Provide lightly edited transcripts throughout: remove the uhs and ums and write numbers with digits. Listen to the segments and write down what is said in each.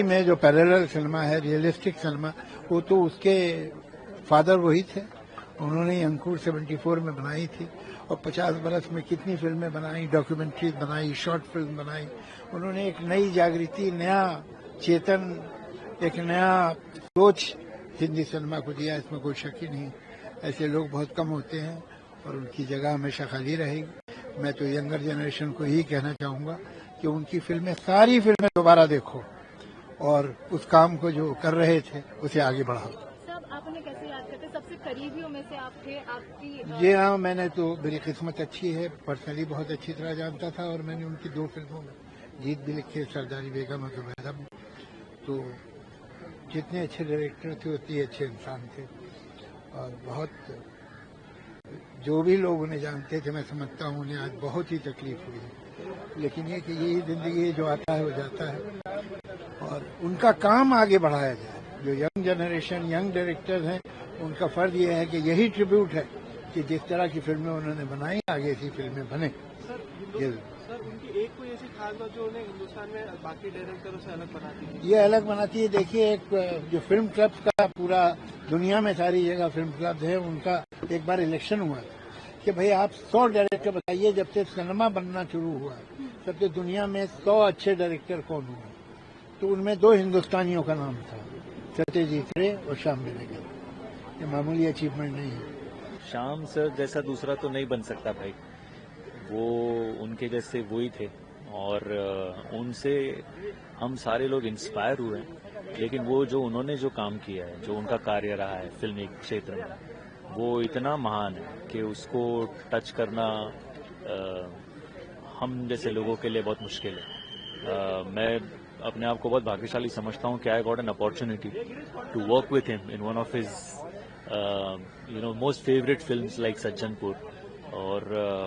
हिंदी में जो parallel cinema है, रियलिस्टिक सिनेमा, वो तो उसके फादर वही थे। उन्होंने ही अंकुर 74 में बनाई थी और 50 बरस में कितनी फिल्में बनाई, डॉक्यूमेंट्रीज बनाई, शॉर्ट फिल्म बनाई। उन्होंने एक नई जागृति, नया चेतन, एक नया सोच हिंदी सिनेमा को दिया, इसमें कोई शक ही नहीं। ऐसे लोग बहुत कम होते हैं और उनकी जगह हमेशा खाली रहेगी। मैं तो यंगर जनरेशन को ही कहना चाहूंगा कि उनकी फिल्में, सारी फिल्में दोबारा देखो और उस काम को जो कर रहे थे उसे आगे बढ़ाओ। आपने कैसे याद करते, सबसे करीबियों में से आप थे, आपकी? जी हाँ, मैंने तो, मेरी किस्मत अच्छी है, पर्सनली बहुत अच्छी तरह जानता था और मैंने उनकी 2 फिल्मों में गीत भी लिखे, सरदारी बेगम और जुबैदा में। तो जितने अच्छे डायरेक्टर थे उतने अच्छे इंसान थे और बहुत, जो भी लोग उन्हें जानते थे, मैं समझता हूँ उन्हें आज बहुत ही तकलीफ हुई। लेकिन ये कि यही जिंदगी, जो आता है वो जाता है और उनका काम आगे बढ़ाया जाए। जो यंग जनरेशन, यंग डायरेक्टर्स हैं, उनका फर्ज ये है कि यही ट्रिब्यूट है कि जिस तरह की फिल्में उन्होंने बनाई, आगे ऐसी फिल्में बने। सर, उनकी एक कोई ऐसी खास बात जो उन्हें हिंदुस्तान में बाकी डायरेक्टरों से अलग बनाती है? ये अलग बनाती है, देखिए, एक जो फिल्म क्लब्स का पूरा दुनिया में सारी जगह फिल्म क्लब है, उनका एक बार इलेक्शन हुआ था कि भाई आप 100 डायरेक्टर बताइए। जब से सिनेमा बनना शुरू हुआ सबसे दुनिया में 100 अच्छे डायरेक्टर कौन हुए, तो उनमें 2 हिंदुस्तानियों का नाम था, सत्यजीत रे और श्याम बेनेगल। ये मामूली अचीवमेंट नहीं है। श्याम सर जैसा दूसरा तो नहीं बन सकता भाई, वो उनके जैसे वही थे और उनसे हम सारे लोग इंस्पायर हुए हैं। लेकिन वो जो उन्होंने जो काम किया है, जो उनका कार्य रहा है फिल्मी क्षेत्र में, वो इतना महान है कि उसको टच करना हम जैसे लोगों के लिए बहुत मुश्किल है। मैं अपने आप को बहुत भाग्यशाली समझता हूँ कि I got an opportunity to work with him in one of his most favourite films like Sajjanpur. और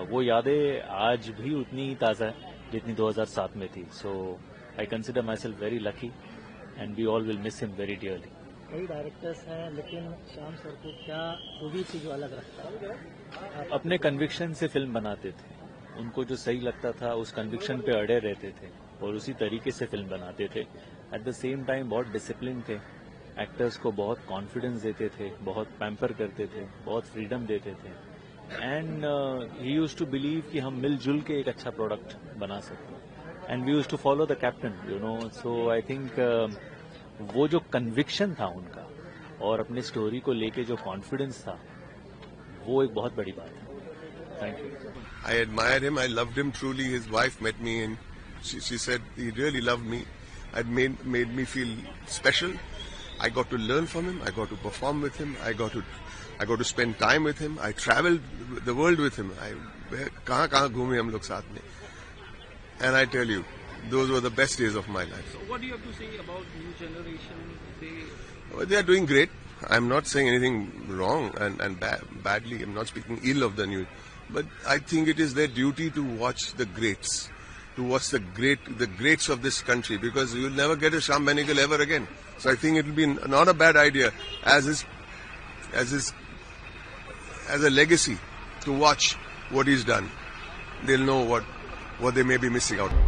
वो यादें आज भी उतनी ही ताज़ा है जितनी 2007 में थी। So I consider myself very lucky and we all will miss him very dearly. कई डायरेक्टर्स हैं, लेकिन श्याम सर को क्या खूबी थी जो अलग रखता है? अपने कन्विक्शन से फिल्म बनाते थे, उनको जो सही लगता था उस कन्विक्शन पे अड़े रहते थे और उसी तरीके से फिल्म बनाते थे। एट द सेम टाइम बहुत डिसिप्लिन थे, एक्टर्स को बहुत कॉन्फिडेंस देते थे, बहुत पैम्पर करते थे, बहुत फ्रीडम देते थे and he used to believe कि हम मिलजुल के एक अच्छा प्रोडक्ट बना सकते हैं and we used to follow the captain, so I think वो जो कन्विक्शन था उनका और अपने स्टोरी को लेके जो कॉन्फिडेंस था, वो एक बहुत बड़ी बात है। Thank you. I admired him. I loved him truly. His wife met me and she said he really loved me. It made me feel special. I got to learn from him. I got to perform with him. I got to spend time with him. I traveled the world with him. कहाँ घूमे हम लोग साथ में. And I tell you, those were the best days of my life. So what do you have to say about new generation? They are doing great. I'm not saying anything wrong and badly. I'm not speaking ill of the new. But I think it is their duty to watch the greats, to watch the greats of this country, because you will never get a Shyam Benegal ever again. So I think it will be not a bad idea as a legacy to watch what he's done. They'll know what they may be missing out.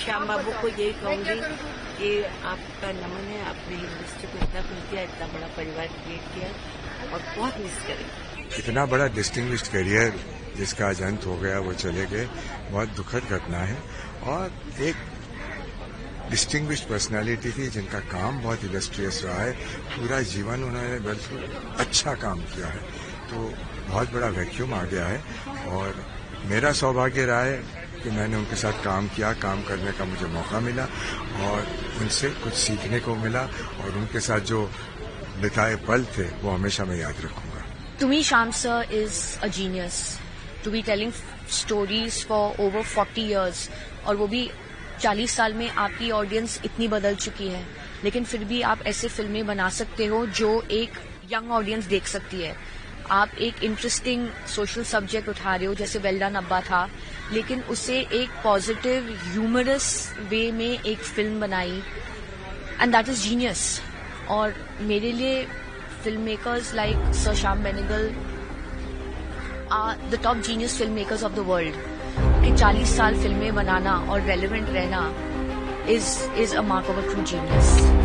Shyam बाबू को यही कहूंगी कि आपका नमन है, आपने industry को इतना कुछ किया, इतना बड़ा परिवार क्रिएट किया और बहुत मिस करेंगे। इतना बड़ा डिस्टिंग्विश्ड करियर जिसका आज अंत हो गया, वो चले गए, बहुत दुखद घटना है। और एक डिस्टिंग्विश्ड पर्सनालिटी थी जिनका काम बहुत इलस्ट्रियस रहा है, पूरा जीवन उन्होंने बिल्कुल अच्छा काम किया है, तो बहुत बड़ा वैक्यूम आ गया है। और मेरा सौभाग्य रहा है कि मैंने उनके साथ काम किया, काम करने का मुझे मौका मिला और उनसे कुछ सीखने को मिला और उनके साथ जो बिताए पल थे वो हमेशा मैं याद रखूंगा। To me, Shyam sir is a genius. To be telling stories for over 40 years और वो भी 40 साल में आपकी ऑडियंस इतनी बदल चुकी है, लेकिन फिर भी आप ऐसे फिल्में बना सकते हो जो एक यंग ऑडियंस देख सकती है। आप एक इंटरेस्टिंग सोशल सब्जेक्ट उठा रहे हो, जैसे वेल डन अब्बा था, लेकिन उसे एक पॉजिटिव ह्यूमरस वे में एक फिल्म बनाई, एंड दैट इज जीनियस। और मेरे लिए film makers like sir Shyam Benegal are the top genius film makers of the world. कि 40 साल फिल्में बनाना और रेलेवेंट रहना is a mark of a true genius.